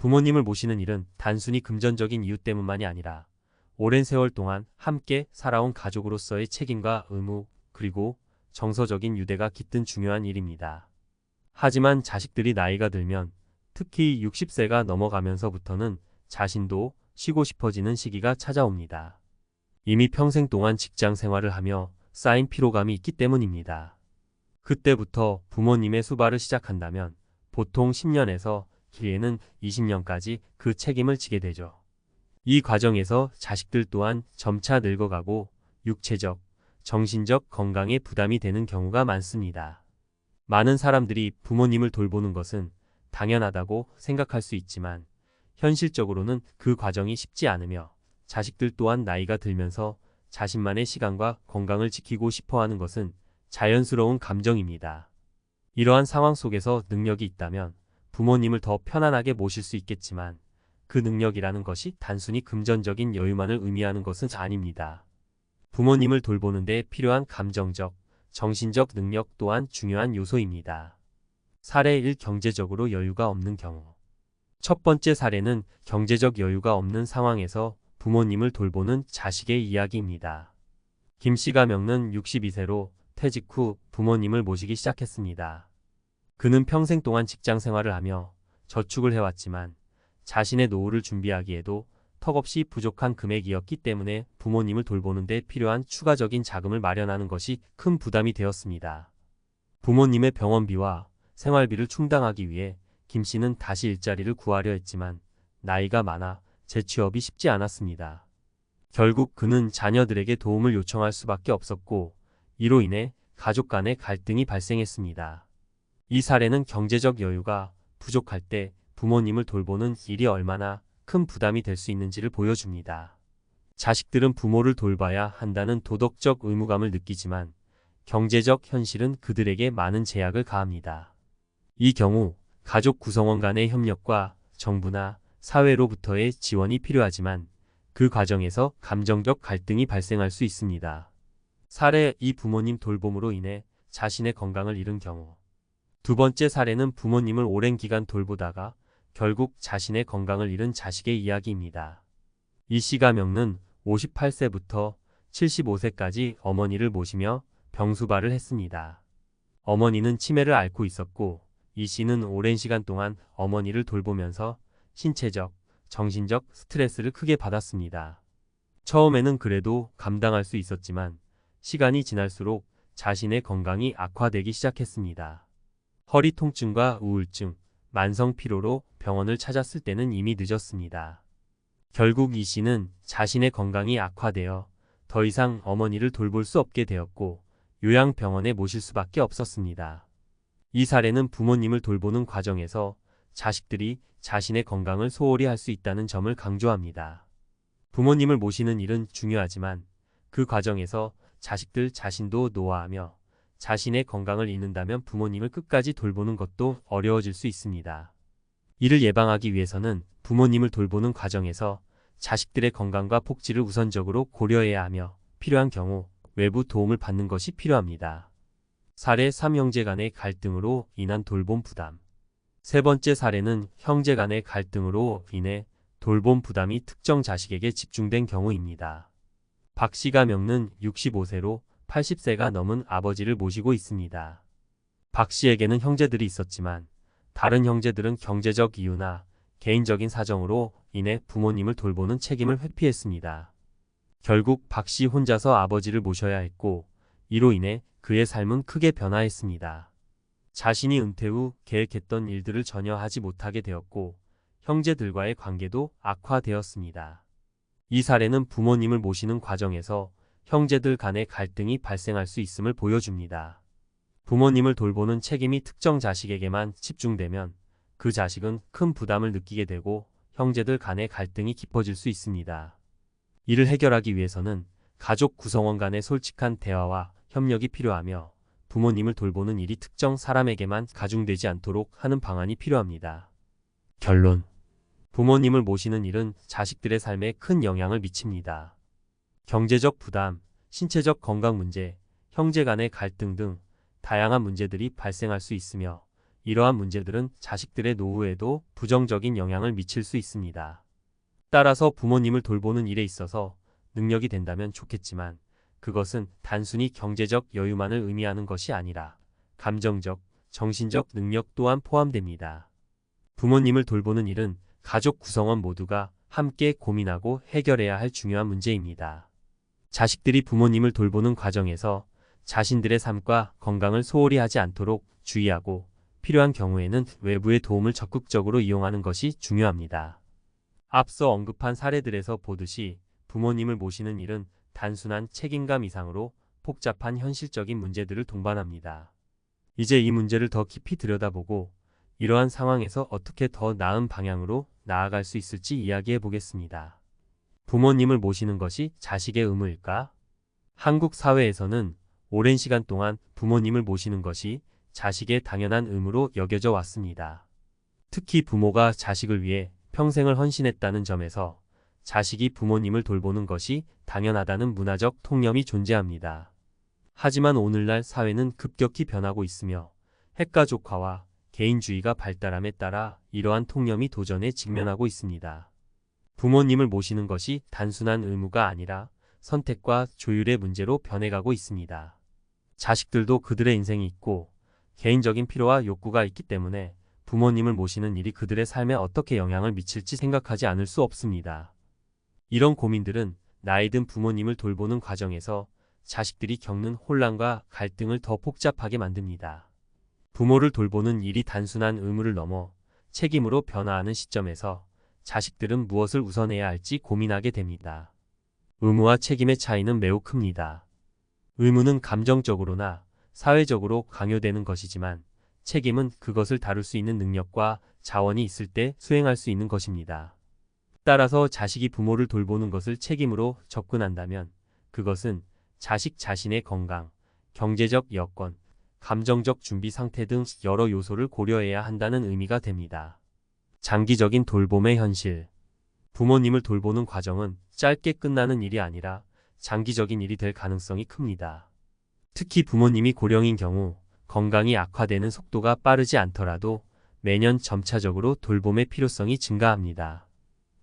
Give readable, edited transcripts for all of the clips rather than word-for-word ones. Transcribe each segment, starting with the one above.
부모님을 모시는 일은 단순히 금전적인 이유 때문만이 아니라 오랜 세월 동안 함께 살아온 가족으로서의 책임과 의무, 그리고 정서적인 유대가 깃든 중요한 일입니다. 하지만 자식들이 나이가 들면, 특히 60세가 넘어가면서부터는 자신도 쉬고 싶어지는 시기가 찾아옵니다. 이미 평생 동안 직장 생활을 하며 쌓인 피로감이 있기 때문입니다. 그때부터 부모님의 수발을 시작한다면 보통 10년에서 길게는 20년까지 그 책임을 지게 되죠. 이 과정에서 자식들 또한 점차 늙어가고 육체적, 정신적 건강에 부담이 되는 경우가 많습니다. 많은 사람들이 부모님을 돌보는 것은 당연하다고 생각할 수 있지만 현실적으로는 그 과정이 쉽지 않으며 자식들 또한 나이가 들면서 자신만의 시간과 건강을 지키고 싶어 하는 것은 자연스러운 감정입니다. 이러한 상황 속에서 능력이 있다면 부모님을 더 편안하게 모실 수 있겠지만 그 능력이라는 것이 단순히 금전적인 여유만을 의미하는 것은 아닙니다. 부모님을 돌보는 데 필요한 감정적, 정신적 능력 또한 중요한 요소입니다. 사례 1. 경제적으로 여유가 없는 경우. 첫 번째 사례는 경제적 여유가 없는 상황에서 부모님을 돌보는 자식의 이야기입니다. 김 씨가 명는 62세로 퇴직 후 부모님을 모시기 시작했습니다. 그는 평생 동안 직장 생활을 하며 저축을 해왔지만 자신의 노후를 준비하기에도 턱없이 부족한 금액이었기 때문에 부모님을 돌보는 데 필요한 추가적인 자금을 마련하는 것이 큰 부담이 되었습니다. 부모님의 병원비와 생활비를 충당하기 위해 김 씨는 다시 일자리를 구하려 했지만 나이가 많아 재취업이 쉽지 않았습니다. 결국 그는 자녀들에게 도움을 요청할 수밖에 없었고 이로 인해 가족 간의 갈등이 발생했습니다. 이 사례는 경제적 여유가 부족할 때 부모님을 돌보는 일이 얼마나 큰 부담이 될 수 있는지를 보여줍니다. 자식들은 부모를 돌봐야 한다는 도덕적 의무감을 느끼지만 경제적 현실은 그들에게 많은 제약을 가합니다. 이 경우 가족 구성원 간의 협력과 정부나 사회로부터의 지원이 필요하지만 그 과정에서 감정적 갈등이 발생할 수 있습니다. 사례 2. 부모님 돌봄으로 인해 자신의 건강을 잃은 경우. 두 번째 사례는 부모님을 오랜 기간 돌보다가 결국 자신의 건강을 잃은 자식의 이야기입니다. 이 씨가 명는 58세부터 75세까지 어머니를 모시며 병수발을 했습니다. 어머니는 치매를 앓고 있었고 이 씨는 오랜 시간 동안 어머니를 돌보면서 신체적, 정신적 스트레스를 크게 받았습니다. 처음에는 그래도 감당할 수 있었지만 시간이 지날수록 자신의 건강이 악화되기 시작했습니다. 허리 통증과 우울증, 만성 피로로 병원을 찾았을 때는 이미 늦었습니다. 결국 이 씨는 자신의 건강이 악화되어 더 이상 어머니를 돌볼 수 없게 되었고 요양병원에 모실 수밖에 없었습니다. 이 사례는 부모님을 돌보는 과정에서 자식들이 자신의 건강을 소홀히 할 수 있다는 점을 강조합니다. 부모님을 모시는 일은 중요하지만 그 과정에서 자식들 자신도 노화하며 자신의 건강을 잃는다면 부모님을 끝까지 돌보는 것도 어려워질 수 있습니다. 이를 예방하기 위해서는 부모님을 돌보는 과정에서 자식들의 건강과 복지를 우선적으로 고려해야 하며 필요한 경우 외부 도움을 받는 것이 필요합니다. 사례 3. 형제 간의 갈등으로 인한 돌봄 부담. 세 번째 사례는 형제 간의 갈등으로 인해 돌봄 부담이 특정 자식에게 집중된 경우입니다. 박 씨가 명는 65세로 80세가 넘은 아버지를 모시고 있습니다. 박 씨에게는 형제들이 있었지만 다른 형제들은 경제적 이유나 개인적인 사정으로 인해 부모님을 돌보는 책임을 회피했습니다. 결국 박 씨 혼자서 아버지를 모셔야 했고 이로 인해 그의 삶은 크게 변화했습니다. 자신이 은퇴 후 계획했던 일들을 전혀 하지 못하게 되었고 형제들과의 관계도 악화되었습니다. 이 사례는 부모님을 모시는 과정에서 형제들 간의 갈등이 발생할 수 있음을 보여줍니다. 부모님을 돌보는 책임이 특정 자식에게만 집중되면 그 자식은 큰 부담을 느끼게 되고 형제들 간의 갈등이 깊어질 수 있습니다. 이를 해결하기 위해서는 가족 구성원 간의 솔직한 대화와 협력이 필요하며 부모님을 돌보는 일이 특정 사람에게만 가중되지 않도록 하는 방안이 필요합니다. 결론. 부모님을 모시는 일은 자식들의 삶에 큰 영향을 미칩니다. 경제적 부담, 신체적 건강 문제, 형제 간의 갈등 등 다양한 문제들이 발생할 수 있으며 이러한 문제들은 자식들의 노후에도 부정적인 영향을 미칠 수 있습니다. 따라서 부모님을 돌보는 일에 있어서 능력이 된다면 좋겠지만 그것은 단순히 경제적 여유만을 의미하는 것이 아니라 감정적, 정신적 능력 또한 포함됩니다. 부모님을 돌보는 일은 가족 구성원 모두가 함께 고민하고 해결해야 할 중요한 문제입니다. 자식들이 부모님을 돌보는 과정에서 자신들의 삶과 건강을 소홀히 하지 않도록 주의하고 필요한 경우에는 외부의 도움을 적극적으로 이용하는 것이 중요합니다. 앞서 언급한 사례들에서 보듯이 부모님을 모시는 일은 단순한 책임감 이상으로 복잡한 현실적인 문제들을 동반합니다. 이제 이 문제를 더 깊이 들여다보고 이러한 상황에서 어떻게 더 나은 방향으로 나아갈 수 있을지 이야기해 보겠습니다. 부모님을 모시는 것이 자식의 의무일까? 한국 사회에서는 오랜 시간 동안 부모님을 모시는 것이 자식의 당연한 의무로 여겨져 왔습니다. 특히 부모가 자식을 위해 평생을 헌신했다는 점에서 자식이 부모님을 돌보는 것이 당연하다는 문화적 통념이 존재합니다. 하지만 오늘날 사회는 급격히 변하고 있으며 핵가족화와 개인주의가 발달함에 따라 이러한 통념이 도전에 직면하고 있습니다. 부모님을 모시는 것이 단순한 의무가 아니라 선택과 조율의 문제로 변해가고 있습니다. 자식들도 그들의 인생이 있고 개인적인 필요와 욕구가 있기 때문에 부모님을 모시는 일이 그들의 삶에 어떻게 영향을 미칠지 생각하지 않을 수 없습니다. 이런 고민들은 나이 든 부모님을 돌보는 과정에서 자식들이 겪는 혼란과 갈등을 더 복잡하게 만듭니다. 부모를 돌보는 일이 단순한 의무를 넘어 책임으로 변화하는 시점에서 자식들은 무엇을 우선해야 할지 고민하게 됩니다. 의무와 책임의 차이는 매우 큽니다. 의무는 감정적으로나 사회적으로 강요되는 것이지만 책임은 그것을 다룰 수 있는 능력과 자원이 있을 때 수행할 수 있는 것입니다. 따라서 자식이 부모를 돌보는 것을 책임으로 접근한다면 그것은 자식 자신의 건강, 경제적 여건, 감정적 준비 상태 등 여러 요소를 고려해야 한다는 의미가 됩니다. 장기적인 돌봄의 현실. 부모님을 돌보는 과정은 짧게 끝나는 일이 아니라 장기적인 일이 될 가능성이 큽니다. 특히 부모님이 고령인 경우 건강이 악화되는 속도가 빠르지 않더라도 매년 점차적으로 돌봄의 필요성이 증가합니다.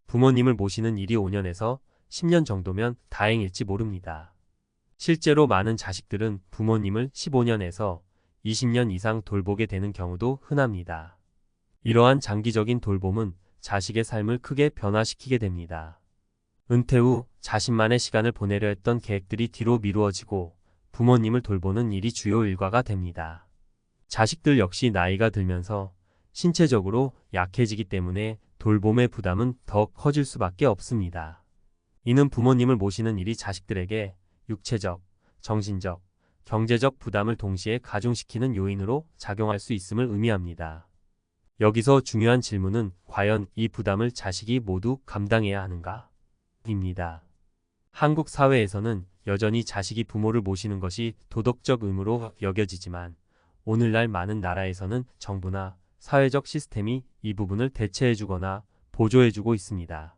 부모님을 모시는 일이 5년에서 10년 정도면 다행일지 모릅니다. 실제로 많은 자식들은 부모님을 15년에서 20년 이상 돌보게 되는 경우도 흔합니다. 이러한 장기적인 돌봄은 자식의 삶을 크게 변화시키게 됩니다. 은퇴 후 자신만의 시간을 보내려 했던 계획들이 뒤로 미루어지고 부모님을 돌보는 일이 주요 일과가 됩니다. 자식들 역시 나이가 들면서 신체적으로 약해지기 때문에 돌봄의 부담은 더 커질 수밖에 없습니다. 이는 부모님을 모시는 일이 자식들에게 육체적, 정신적, 경제적 부담을 동시에 가중시키는 요인으로 작용할 수 있음을 의미합니다. 여기서 중요한 질문은 과연 이 부담을 자식이 모두 감당해야 하는가? 입니다. 한국 사회에서는 여전히 자식이 부모를 모시는 것이 도덕적 의무로 여겨지지만 오늘날 많은 나라에서는 정부나 사회적 시스템이 이 부분을 대체해주거나 보조해주고 있습니다.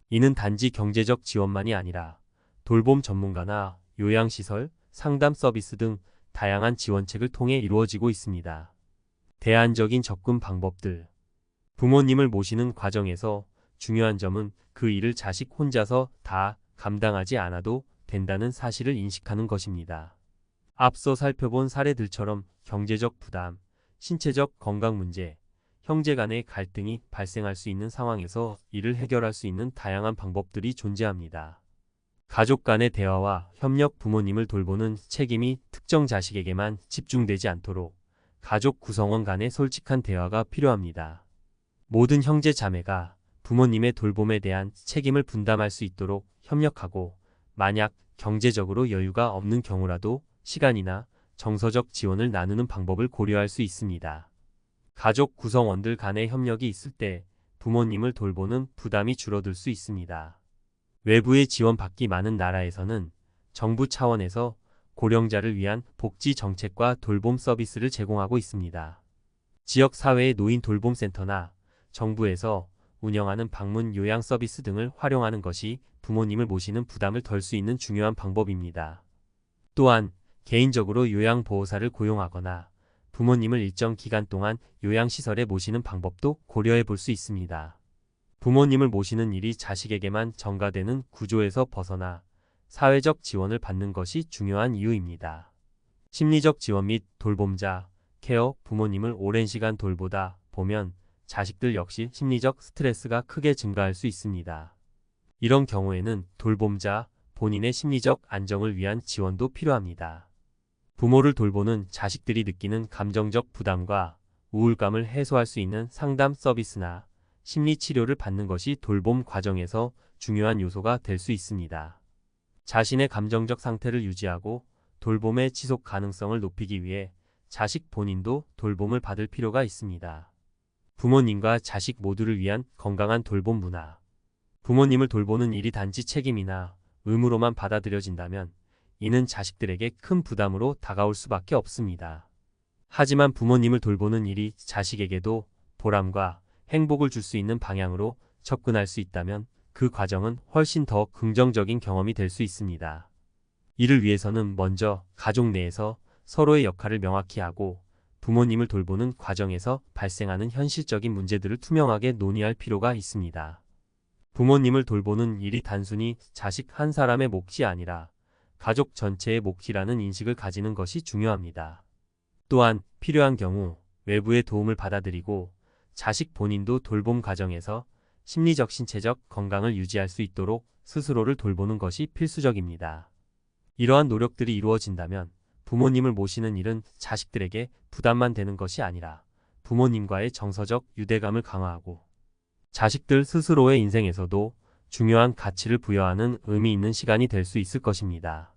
이는 단지 경제적 지원만이 아니라 돌봄 전문가나 요양시설, 상담 서비스 등 다양한 지원책을 통해 이루어지고 있습니다. 대안적인 접근 방법들. 부모님을 모시는 과정에서 중요한 점은 그 일을 자식 혼자서 다 감당하지 않아도 된다는 사실을 인식하는 것입니다. 앞서 살펴본 사례들처럼 경제적 부담, 신체적 건강 문제, 형제 간의 갈등이 발생할 수 있는 상황에서 이를 해결할 수 있는 다양한 방법들이 존재합니다. 가족 간의 대화와 협력, 부모님을 돌보는 책임이 특정 자식에게만 집중되지 않도록 가족 구성원 간의 솔직한 대화가 필요합니다. 모든 형제 자매가 부모님의 돌봄에 대한 책임을 분담할 수 있도록 협력하고 만약 경제적으로 여유가 없는 경우라도 시간이나 정서적 지원을 나누는 방법을 고려할 수 있습니다. 가족 구성원들 간의 협력이 있을 때 부모님을 돌보는 부담이 줄어들 수 있습니다. 외부의 지원받기 많은 나라에서는 정부 차원에서 고령자를 위한 복지 정책과 돌봄 서비스를 제공하고 있습니다. 지역사회의 노인 돌봄센터나 정부에서 운영하는 방문 요양 서비스 등을 활용하는 것이 부모님을 모시는 부담을 덜 수 있는 중요한 방법입니다. 또한 개인적으로 요양보호사를 고용하거나 부모님을 일정 기간 동안 요양시설에 모시는 방법도 고려해 볼 수 있습니다. 부모님을 모시는 일이 자식에게만 전가되는 구조에서 벗어나 사회적 지원을 받는 것이 중요한 이유입니다. 심리적 지원 및 돌봄자, 케어, 부모님을 오랜 시간 돌보다 보면 자식들 역시 심리적 스트레스가 크게 증가할 수 있습니다. 이런 경우에는 돌봄자, 본인의 심리적 안정을 위한 지원도 필요합니다. 부모를 돌보는 자식들이 느끼는 감정적 부담과 우울감을 해소할 수 있는 상담 서비스나 심리 치료를 받는 것이 돌봄 과정에서 중요한 요소가 될 수 있습니다. 자신의 감정적 상태를 유지하고 돌봄의 지속 가능성을 높이기 위해 자식 본인도 돌봄을 받을 필요가 있습니다. 부모님과 자식 모두를 위한 건강한 돌봄 문화. 부모님을 돌보는 일이 단지 책임이나 의무로만 받아들여진다면 이는 자식들에게 큰 부담으로 다가올 수밖에 없습니다. 하지만 부모님을 돌보는 일이 자식에게도 보람과 행복을 줄 수 있는 방향으로 접근할 수 있다면 그 과정은 훨씬 더 긍정적인 경험이 될 수 있습니다. 이를 위해서는 먼저 가족 내에서 서로의 역할을 명확히 하고 부모님을 돌보는 과정에서 발생하는 현실적인 문제들을 투명하게 논의할 필요가 있습니다. 부모님을 돌보는 일이 단순히 자식 한 사람의 몫이 아니라 가족 전체의 몫이라는 인식을 가지는 것이 중요합니다. 또한 필요한 경우 외부의 도움을 받아들이고 자식 본인도 돌봄 과정에서 심리적 신체적 건강을 유지할 수 있도록 스스로를 돌보는 것이 필수적입니다. 이러한 노력들이 이루어진다면 부모님을 모시는 일은 자식들에게 부담만 되는 것이 아니라 부모님과의 정서적 유대감을 강화하고 자식들 스스로의 인생에서도 중요한 가치를 부여하는 의미 있는 시간이 될 수 있을 것입니다.